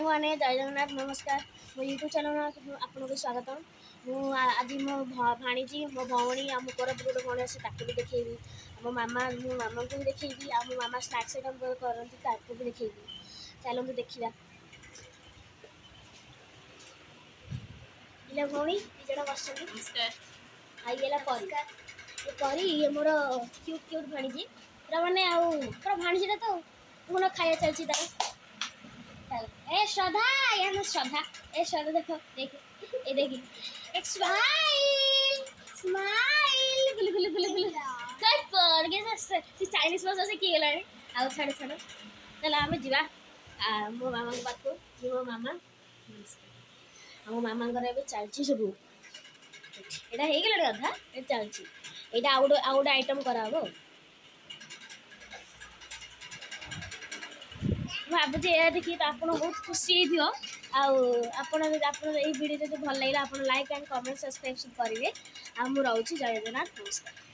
मैंने जय जगन्नाथ नमस्कार मो यूट्यूब चैनल आपको स्वागत। आज मो भाणीजी मो भौणी आम कोरप गोटे भौणी आसे ताकू भी देखी मो मामा को भी देखी आ मो मामा स्नाक्स आइटम करती भी देखी। चलते देखा इला भौणी दिजण बस आईगला परी ये मोर क्यूट क्यूट भाणीजी पूरा मानने पूरा भाणीजीटा तो पूर्ण खाया चलती तार ए श्रद्धा ये श्रद्धा ए श्रद्धा देखो देख ए देखी एक स्माइल स्माइल गुलु गुलु गुलु गुलु कट पर के से चाइनीज भाषा से की गेलानी आ छाड़ छाड़ चला हमें जीवा मो मामा के पास को मो मामा मो मामा घर ए चलची सब एटा हे गेला कथा ए चलची एटा आउट आइटम कराबो भावुचे यह देखिए तो आप बहुत खुशी होती वीडियो जो भल लगे आप लाइक एंड कमेंट सब्सक्राइब करेंगे आ मुझे जय जगन्नाथ नमस्कार।